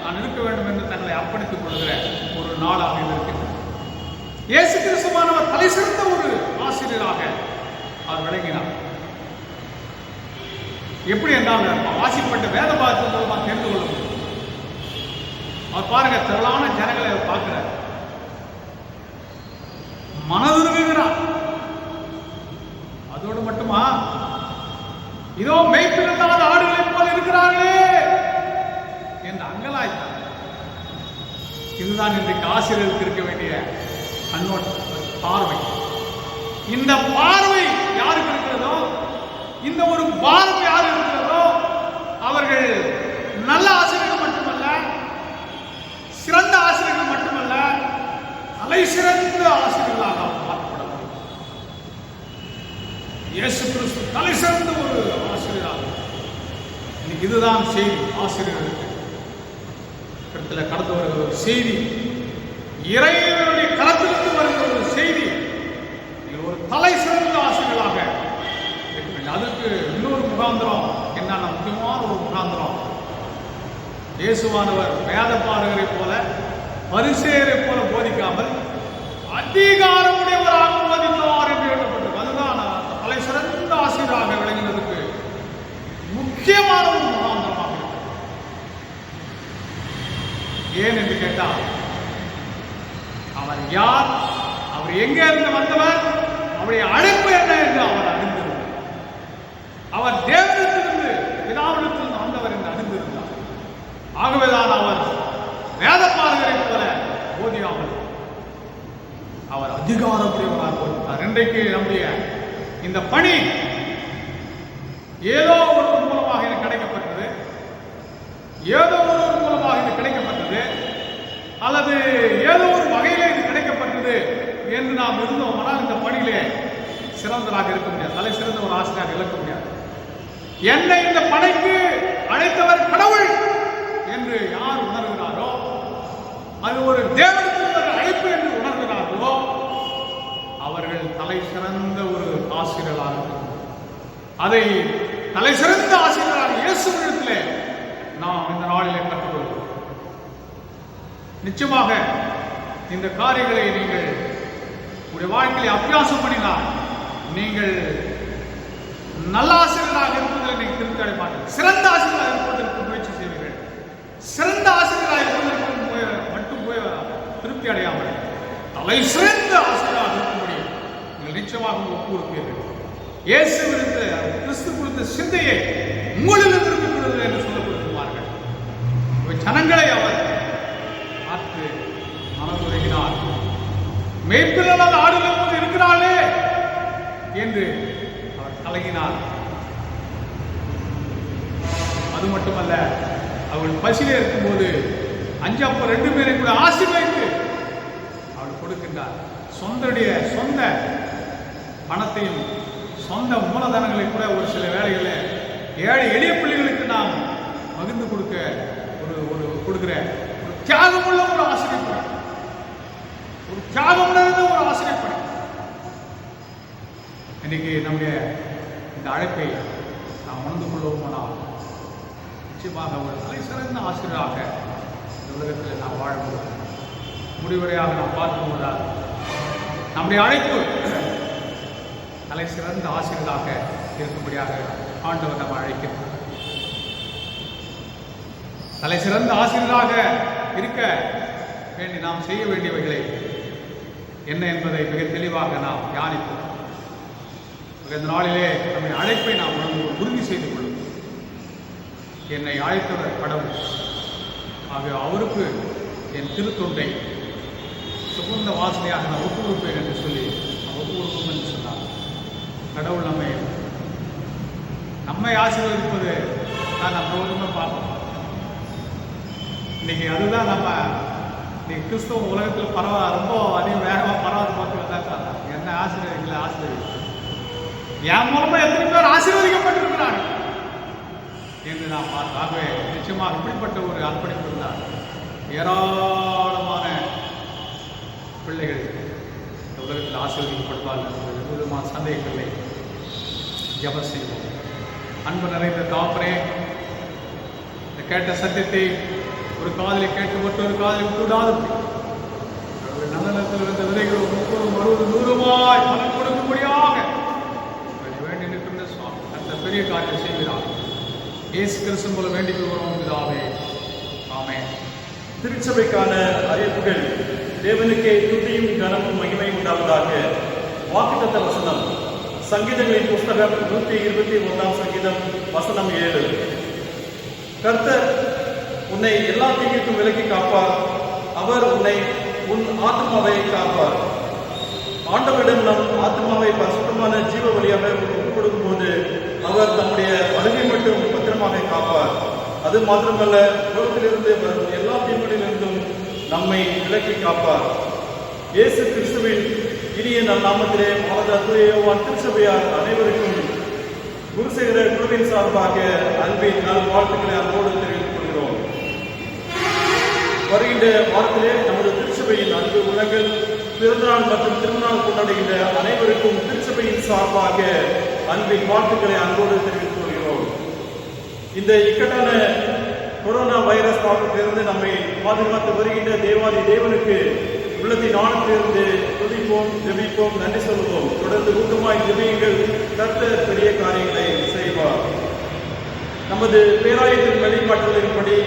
நான் இருக்க வேண்டும் என்று தங்களை அர்ப்பணித்துக் கொள்கிற ஒரு நாளாக இருக்கிறது. இயேசு கிறிஸ்துவானவர் தலை சிறந்த ஒரு ஆசிரியராக அவர் விளங்கினார். எப்படி என்றால் வாசிப்பட்ட வேத பாகத்தின் மூலமாக தெரிந்து கொள்ள முடியும். அவர் பாருங்க, திரளான ஜனங்களை அவர் பார்க்கிறார், மனதுருகுகிறார். அதோடு மட்டுமா, இதோ மேய்ப்பில்லாத ஆடுகளைப் போல இருக்கிறார்களே என்று அங்கலாய்த்தார். இதுதான் இன்றைக்கு ஆசிரியருக்கு இருக்க வேண்டிய கண்ணோட்டம், பார்வை. இந்த பார்வை யாருக்கு இருக்கிறதோ, இந்த ஒரு பார்வை யார் இருக்கிறதோ, அவர்கள் நல்ல ஆசிரியர்கள் மட்டுமல்ல, சிறந்த ஆசிரியர்கள் மட்டுமல்ல, தலை சிறந்த ஆசிரியர்களாக பார்க்கப்பட முடியும். இயேசு கிறிஸ்து தலை சிறந்த ஒரு ஆசிரியராக. இன்னைக்கு இதுதான் செய்தி. ஆசிரியர்களுக்கு கடந்து வருகிற ஒரு செய்தி, இறைவனுடைய களத்திலிருந்து வருகிற ஒரு செய்தி. நீங்கள் ஒரு தலை சிறந்த ஆசிரியர்களாக இருக்க. அதுக்கு இன்னொரு முகாந்திரம் என்னன்னா, முக்கியமான ஒரு முகாந்திரம், இயேசுவானவர் வேத பாரகரை போல பரிசேயரை போல போதிக்காமல் அதிகாரமுடையவராக போதித்தார் என்று எழுதப்பட்டது. அதுதான் தலை சிறந்த ஆசிரியராக விளங்கினதுக்கு முக்கியமான ஒரு முகாந்திரமாக இருக்கிறது. ஏன் என்று கேட்டால், அவர் யார், அவர் எங்கே இருந்து வந்தவர், அவருடைய அழைப்பு என்ன என்று அவர் அறிந்திருந்தார். அவர் தேவனிடத்திலிருந்து பிதாவிடத்திலிருந்து வந்தவர் என்று அறிந்திருந்தார். ஆகவேதான் அவர் வேத பாரகரை போல போதியாமல் அவர் அதிகாரமுடையவராக போதித்தார். இன்றைக்கு நம்முடைய இந்த பணி ஏதோ ஒரு மூலமாக எனக்கு கிடைக்கப்பட்டது, ஏதோ ஒரு மூலமாக இது கிடைக்கப்பட்டது, அல்லது ஏதோ ஒரு வகையிலே இது கிடைக்கப்பட்டது என்று நாம் இருந்தோம். ஆனால் இந்த பணியிலே சிறந்ததாக இருக்க முடியாது, தலை சிறந்த ஒரு ஆசிரியராக இருக்க முடியாது. என்னை இந்த பணிக்கு அழைத்தவர் கடவுள் என்று யார் உணர்கிறாரோ, அது ஒரு தேவனுக்கு ஒரு அழைப்பு என்று உணர்கிறார்களோ, அவர்கள் தலை சிறந்த ஒரு ஆசிரியராக, அதை தலை சிறந்த ஆசிரியராக இயேசுவிடத்திலே நாம் இந்த நாளிலே கற்றுக்கொள்கிறோம். நிச்சயமாக இந்த காரியங்களை நீங்கள் உங்களுடைய வாழ்க்கையை அபியாசம் பண்ணினால் நீங்கள் நல்ல ஆசிரியராக இருப்பதில் நீங்கள் திருப்தி அடைய மாட்டீர்கள். சிறந்த ஆசிரியராக இருப்பதற்கு முயற்சி செய்வீர்கள். சிறந்த ஆசிரியராக இருப்பதற்கு மட்டும் திருப்தி அடையாமல் தலை சிறந்த ஆசிரியராக இருக்கும்படி நீங்கள் நிச்சயமாக ஒப்பு கொடுப்பீர்கள். இயேசு விடுத்த கிறிஸ்து கொடுத்த சிந்தையை உங்களிடம் இருக்கிறது என்று சொல்லப்படுத்துவார்கள். ஜனங்களை அவர் பார்த்து மனதுருகினார். மேய்ப்பில்லாத ஆடுகள் போது இருக்கிறாளே என்று அவர் கலங்கினார். அது மட்டுமல்ல, அவள் பசியில இருக்கும்போது 5 அப்பம் 2 பேரை கூட ஆசீர்வதித்து அவள் கொடுக்கின்றார். சொந்த பணத்தையும் சொந்த மூலதனங்களை கூட ஒரு சில வேளைகளில் ஏழை எளிய பிள்ளைகளுக்கு நாம் பகிர்ந்து கொடுக்கிற ஒரு தியாகமுள்ள ஒரு ஆசிரியப்படை, ஒரு தியாகம் நிறைந்த ஒரு ஆசிரியப்படை. இன்னைக்கு நம்முடைய இந்த அழைப்பை நாம் உணர்ந்து கொள்வோமானால் நிச்சயமாக ஒரு தலை சிறந்த ஆசிரியராக இந்த உலகத்தில் நாம் வாழும்போது, முடிவுரையாக நாம் பார்க்கும்போதால் நம்முடைய அழைப்பு தலை சிறந்த ஆசிரியராக இருக்கும்படியாக ஆண்டவர் நம்ம அழைக்கிறார். தலை சிறந்த ஆசிரியராக இருக்க வேண்டி நாம் செய்ய வேண்டியவைகளை என்ன என்பதை மிக தெளிவாக நாம் தியானிப்போம். இந்த நாளிலே நம்முடைய அழைப்பை நாம் உறுதி செய்து கொள்ளும். என்னை அழைத்தவர் கடவுள், ஆக அவருக்கு என் திருத்தொண்டை சுகந்த வாசனையாக நான் ஒப்பு கொடுப்பேன் என்று சொல்லி ஒப்பு கொடுப்போம் என்று சொன்னார். கடவுள் நம்மை ஆசீர்வதிப்பது நான் நம்ம ஒருமை பார்ப்போம். இன்னைக்கு அதுதான் இன்னைக்கு கிறிஸ்தவ உலகத்தில் ரொம்ப அதிகம் வேகமாக பரவாத பார்த்து தான் என்ன ஆசீர்வதிக்கல என் மூலமா எத்தனை பேர் ஆசீர்வதிக்கப்பட்டிருக்கிறாங்க என்று நான் பார்த்தேன். ஆகவே நிச்சயமாக இப்படிப்பட்ட ஒரு அர்ப்பணிப்பு இருந்தார். ஏராளமான பிள்ளைகள் இந்த உலகத்தில் ஆசீர்வதிக்கப்படுவார்கள் என்பது விதமான சந்தேகங்களை ஜெபம் செய்வோம். அன்பு நிறைந்த தாப்பரே, இந்த கேட்ட சத்தியத்தை ஒரு காதலை கேட்டு மற்றொரு காதலை விட்டுவிடாது நல்ல நேரத்தில் இருந்த விதைகள் 30, 60, 100 பலன் கொடுக்கும்படியாக வேண்டி நிற்கின்ற சுவாமி அந்த பெரிய காரியம் செய்கிறார். இயேசு கிறிஸ்து மூலம் வேண்டிக் கொள்கிறோம் பிதாவே, ஆமென். திருச்சபைக்கான அறிவிப்புகள். தேவனுக்கே துதியும் கனமும் மகிமையும் உண்டாவதாக. வாக்குத்தத்த வசனம் சங்கீதங்களின் புஸ்தகம் 121 சங்கீதம் வசனம் 7. கர்த்தர் உன்னை எல்லா தீங்கிற்கும் விலக்கி காப்பார். அவர் உன் ஆத்மாவை காப்பார். ஆண்டவரிடம் நம் ஆத்மாவை பரிசுத்தமான ஜீவ வழியாக ஒப்புக் கொடுக்கும் போது அவர் தம்முடைய அருகை மட்டும் பத்திரமாக காப்பார். அது மாத்திரமல்ல, உலகத்திலிருந்து வரும் எல்லா தீமைகளிலிருந்தும் நம்மை விலக்கி காப்பார். இயேசு கிறிஸ்துவின் இனிய நம் நாமத்திலே மாவட்ட தூய யோவான் திருச்சபையார் அனைவருக்கும் குருசேகர குழுவின் சார்பாக அன்பின் நல் வாழ்த்துக்களை அன்போடு தெரிவித்துக் கொள்கிறோம். வருகின்ற வாரத்திலே நமது திருச்சபையின் அன்பு உலகில் பிறந்தநாள் மற்றும் திருமணம் கொண்டாடுகின்ற அனைவருக்கும் திருச்சபையின் சார்பாக அன்பின் வாழ்த்துக்களை அன்போடு தெரிவித்துக் கொள்கிறோம். இந்த இக்கட்டான கொரோனா வைரஸ் தாக்கத்திலிருந்து நம்மை பாதுகாத்து வருகின்ற தேவாதி தேவனுக்கு உள்ளத்தின் ஆழத்திலிருந்து துதிப்போம், ஜெபிப்போம், நன்றி சொல்லுவோம். தொடர்ந்து ஊக்கமாய் ஜெபியுங்கள். கர்த்தர் பெரிய காரியங்களை செய்வார். நமது பேராயத்தின் வழிகாட்டுதலின்படி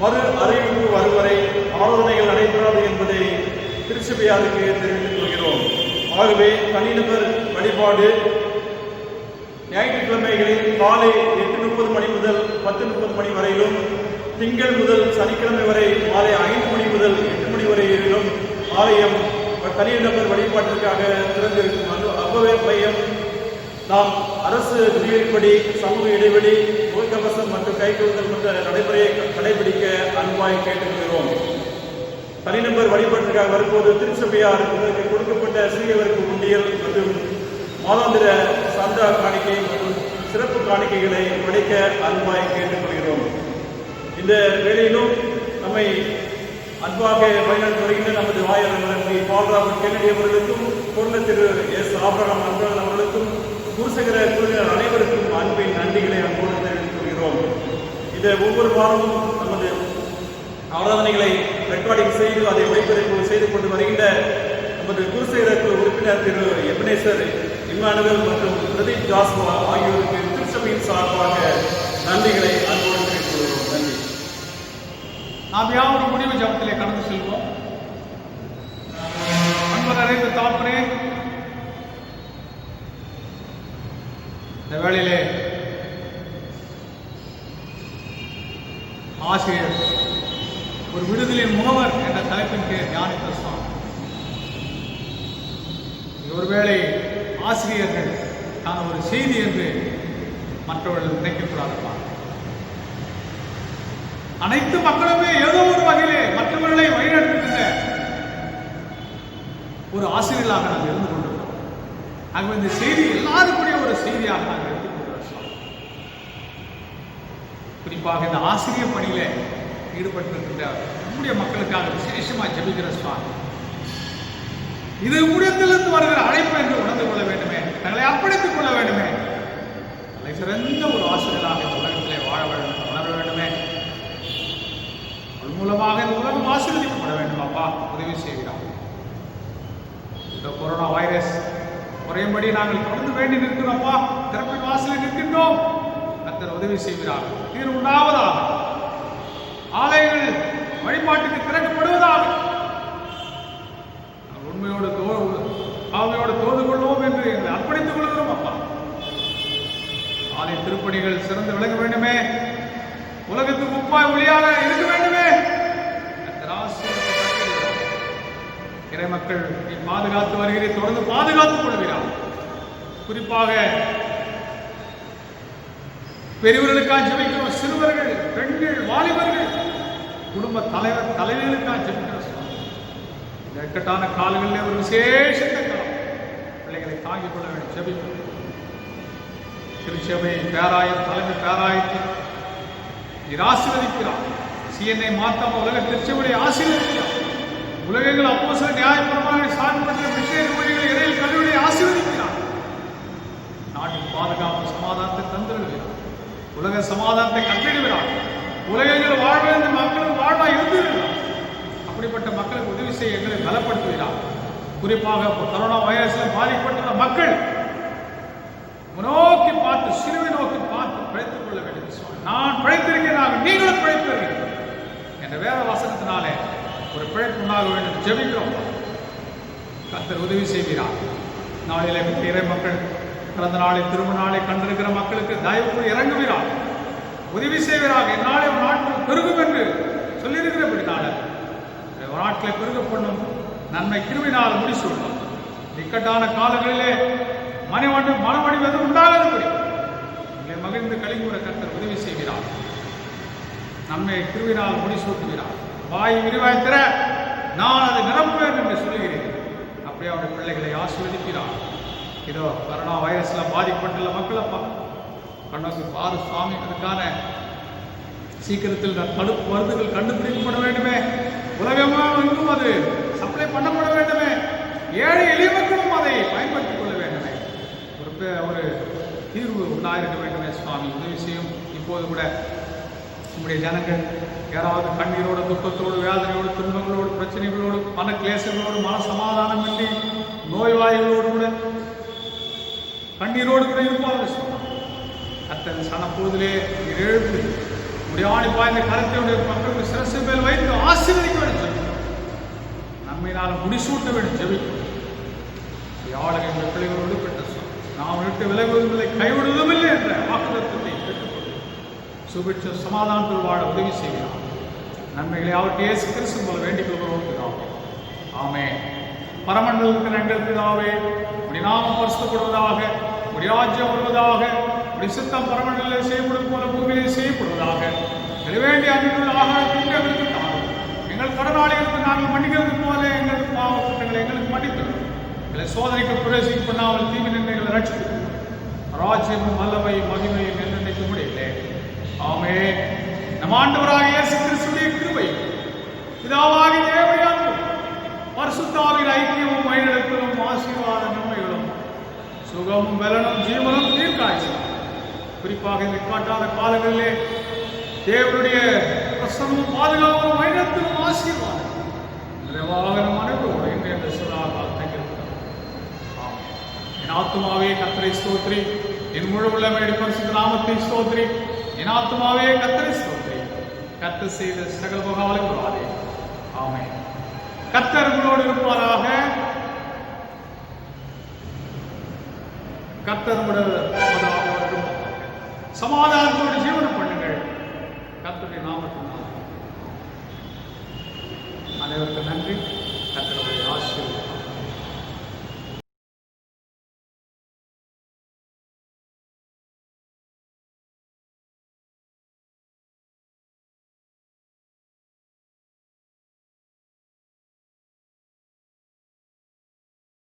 மறு அறிவிப்பு வரும் வரை ஆராதனைகள் நடைபெறாது என்பதை திருச்சபையாருக்கு தெரிவித்துக் கொள்கிறோம். ஆகவே தனிநபர் வழிபாடு ஞாயிற்றுக்கிழமைகளில் காலை 8:30 மணி முதல் 10:30 மணி வரையிலும், திங்கள் முதல் சனிக்கிழமை வரை மாலை 5 மணி முதல் 8 மணி வரையிலும் ஆலயம் தனிநபர் வழிபாட்டிற்காக திறந்திருக்கும். அவ்வளவு மையம் நாம் அரசு விதிகளின்படி சமூக இடைவெளி, முகக்கவசம் மற்றும் கைகழுவுதல் போன்ற நடைமுறையை கடைபிடிக்க அன்பாய் கேட்டுக்கொள்கிறோம். தனிநபர் வழிபாட்டிற்காக வரும்போது திருச்சபையார் உங்களுக்கு கொடுக்கப்பட்ட சிறியவருக்கு உண்டியல் மற்றும் மாதாந்திர சந்தா காணிக்கை மற்றும் சிறப்பு காணிக்கைகளை படைக்க அன்பாய் கேட்டுக்கொள்கிறோம். இந்த வேளையிலும் நம்மை அன்பாக வழிநடத்தி வருகின்ற நமது ஆயர் பால்ராமன் கென்னடி அவர்களுக்கும், பொருள் திரு எஸ் ஆபிரகாம் அன்பன் அவர்களுக்கும், குருசேகர குழுவினர் அனைவருக்கும் அன்பின் நன்றிகளை அன்போடு தெரிவித்துக் கொள்கிறோம். இந்த ஒவ்வொரு வாரமும் நமது ஆராதனைகளை ரெக்கார்டிங் செய்து அதை ஒளிபரப்பு செய்து கொண்டு வருகின்ற நமது குருசேகர குழு உறுப்பினர் திரு எபனேசர் இம்மானுவேல் மற்றும் பிரதீப் ஜாஸ்வா ஆகியோருக்கு திருச்சபையின் சார்பாக நன்றிகளை அன்போடு தெரிவித்துக் கொள்கிறோம். நன்றி. நாம் யாவரும் முடிவு ஜபத்திலே கடந்து செல்வோம். அன்பு நிறைந்த தாப்பரே, இந்த வேளையிலே ஆசிரியர் ஒரு விடுதலின் முகவர் என்ற தலைப்பின் கீழ் தியானித்த சுவாமி. ஒருவேளை ஆசிரியர்கள் தான் ஒரு செய்தி என்று மற்றவர்கள் நினைக்கக்கூடாதுப்பா. அனைத்து மக்களுமே ஏதோ ஒரு வகையிலே மற்றவர்களை வழிநடத்துகின்ற ஒரு ஆசிரியர்களாக நாங்கள் இருந்து கொண்டிருக்கிறோம். ஆகவே இந்த செய்தி எல்லாருக்குரிய ஒரு செய்தியாக நாங்கள் எடுத்துக் கொண்டிருக்கிறோம். குறிப்பாக இந்த ஆசிரியர் பணியில ஈடுபட்டிருக்கின்ற நம்முடைய மக்களுக்காக விசேஷமாக ஜெபிக்கிற சுவாமி, இது ஊழியத்திலிருந்து வருகிற அழைப்பு என்று உணர்ந்து கொள்ள வேண்டுமே, தங்களை அர்ப்பணித்துக் கொள்ள வேண்டுமே, தலை சிறந்த ஒரு ஆசிரியராக இந்த உலகத்திலே வாழ வேண்டும், வளர வேண்டுமே, அதன் மூலமாக இந்த உலகம் ஆசீர்வதிக்கப்பட வேண்டும். அப்பா உதவி செய்கிறார். இந்த கொரோனா வைரஸ் குறையும்படி நாங்கள் தொடர்ந்து வேண்டி நிற்கிறோம்ப்பா. திறப்பின் வாசலில் நிற்கின்றோம். கர்த்தர் உதவி செய்கிறார். தீர்வு உண்டாவதாக, ஆலயங்கள் வழிபாட்டுக்கு திறக்கப்படுவதாக, உண்மையோடு ஆவியோடு தோது கொள்வோம் என்று எங்களை அர்ப்பணித்துக் கொள்கிறோம் அப்பா. ஆலய திருப்பணிகள் சிறந்து விளங்க வேண்டுமே, உலகத்துக்கு உப்பாய் ஒளியாக இருக்க வேண்டுமே. இறை மக்கள் பாதுகாத்து வருகிறதை தொடர்ந்து பாதுகாத்துக் கொள்கிறார். குறிப்பாக பெரியவர்களுக்காக ஜெபிக்கிறோம். சிறுவர்கள், பெண்கள், வாலிபர்கள், குடும்ப தலைவர்களுக்காக ஜெபிக்கிறோம். இந்த இக்கட்டான காலங்களிலே ஒரு விசேஷத்தை பிள்ளைகளை தாங்கிக் கொள்ள வேண்டும். ஜெபிக்கிறோம். திருச்சபை பேராயம், தலைமை பேராயத்தில் நீர் ஆசீர்வதிக்கிறார். சிஎன்ஐ மாத்தாம உலக திருச்சபையை ஆசீர்வதிக்கிறார். உலகங்கள் அப்போஸ்தலர் நியாயப்பிரமாணங்களை சான்று பெற்ற மிஷனரி ஊழியர்களை இறையில் கல்லூரியை ஆசீர்வதிக்கிறார். நாட்டின் பாதுகாப்பு சமாதானத்தை தந்திருக்கிறார். உலக சமாதானத்தை கட்டிடுகிறார். உலகங்கள் வாழ்ந்த மக்களும் வாழ்வா இருந்திருக்கிறார். அப்படிப்பட்ட மக்களுக்கு உதவி செய்ய எங்களை பலப்படுத்துகிறார். குறிப்பாக கொரோனா வைரஸில் பாதிக்கப்பட்டுள்ள மக்கள் நோக்கி பார்த்து, சிலுவை நோக்கி பார்த்து பிழைத்துக் கொள்ள வேண்டும். நான் பிழைத்திருக்கிறேன், நீங்களும் பிழைப்பீர்கள் என்ற வேத வசனத்தினாலே ஒரு பிழைப்பு உண்டாக வேண்டும். ஜெபிக்கிறோம். கர்த்தர் உதவி செய்கிறார். நாளிலே இறை மக்கள் பிறந்த நாளை, திருமண நாளை கண்டிருக்கிற மக்களுக்கு தயவு இறங்குகிறார், உதவி செய்கிறார். என்னாலே ஒரு நாட்டில் பெருகும் என்று சொல்லியிருக்கிறபடினால நாட்டிலே பெருகப்படும் நன்மை கிருவினால் முடிசூடும். இக்கட்டான காலங்களிலே மனமடிவது உண்டாகாதபடி உங்களை மகிழ்ந்து கலிங்கூற கர்த்தர் உதவி செய்கிறார். நம்மை கிருவினால் முடிசூட்டுகிறார். வாய் விரிவாய் திற, நான் அதை நிரப்புவேன் என்று சொல்லுகிறேன். அப்படியே அவருடைய பிள்ளைகளை ஆசீர்வதிக்கிறார். இதோ கொரோனா வைரஸ்ல பாதிக்கப்பட்டுள்ள மக்களப்பா கண்ணுக்கு பாரு சுவாமி. அதுக்கான சீக்கிரத்தில் தடுப்பு மருந்துகள் கண்டுபிடிக்கப்பட வேண்டுமே, உலகமெங்கும் அது சப்ளை பண்ணப்பட வேண்டுமே, ஏழை எளிய மக்களும் அதை பயன்படுத்திக் கொள்ள வேண்டுமே, ஒரு தீர்வு உண்டாயிருக்க வேண்டுமே. சுவாமி உதவி செய்யும். இப்போது கூட நம்முடைய ஜனங்கள் யாராவது கண்ணீரோடு, துக்கத்தோடு, வேதனையோடு, துன்பங்களோடு, பிரச்சனைகளோடு, மன கிளேசங்களோடு, மன சமாதானமின்றி, நோய்வாய்களோடு கூட கண்ணீரோடு கூட இருப்பார்கள். அத்தனை சனப்போதிலே எழுந்து முடியாணி பாய்ந்த கருத்தையுடைய மக்களுக்கு சிரசு மேல் வைத்து ஆசீர்வதிக்க வேண்டும். நம்மையினால் முடிசூட்ட வேண்டும். ஜெபிக்கும் யாழக எங்கள் பிள்ளைகளோடு பெற்ற நாம் விட்டு விலகுவதில்லை, கைவிடுவதும் இல்லை என்ற வாக்குத்தத்தை பெற்றுக்கொண்டு சுபிட்ச சமாதானத்தில் வாழ உதவி செய்கிறார். நன்மைகளை அவருக்கு இயேசு கிறிஸ்து போல வேண்டிக் கொள்கிறோம் பிதாவே. ஆமென். பரமண்டலத்தில் எங்கள் பிதாவே, உடைய நாமம் பரிசுத்தப்படுவதாக, உடைய ராஜ்யம் வருவதாக, உடைய சித்தம் பரமண்டலில் செய்யப்படும் போல பூமியிலே செய்யப்படுவதாக. வேண்டிய அன்பில் ஆகாரத்தை எங்களுக்கு தாரும். எங்கள் கடனாளிகளுக்கு நாங்கள் மன்னிக்கிறது போல எங்கள் பாவ குற்றங்களை எங்களுக்கு மன்னித்தோம். எங்களை சோதனைக்கு பிரவேசிக்க பண்ணாமல் தீமை நின்மைகளை ரட்சித்து ராஜ்யமும் வல்லமை மகிமையும் நிர்ணயிக்க முடியவில்லை. ஆமென். நம் ஆண்டவராகிய இயேசு கிறிஸ்துவின் கிருபை, பிதாவாகிய தேவனுடைய அன்பும், பரிசுத்தாவின் ஐக்கியமும், வழிநடத்தலும், ஆசீர்வாத நன்மைகளும், சுகமும், பலனும், ஜீவனும், தீர்க்காயுசும் குறிப்பாக இந்த காட்டாத காலங்களிலே தேவனுடைய பிரசன்னமும், பாதுகாப்பும், வழிநடத்தலும், ஆசீர்வாதம் நிறைவாக நம் அனைவரோடு இன்றைய சதாகாலம் தங்கியிருக்கிறார். என் ஆத்துமாவே கர்த்தரை ஸ்தோத்திரி, என் முழு உள்ளமையுடைய பரிசுத்த நாமத்தை ஸ்தோத்திரி. என் ஆத்துமாவே கர்த்தரை ஸ்தோத்திரி, கர்த்தர் செய்த சகல உபகாரங்களாலே. ஆமென். கர்த்தர் உங்களோடு இருப்பாராக. கர்த்தர் சமாதானத்தோடு ஜீவனம் பண்ணுங்கள். கர்த்தருடைய நாமத்தினால் அனைவருக்கும் நன்றி.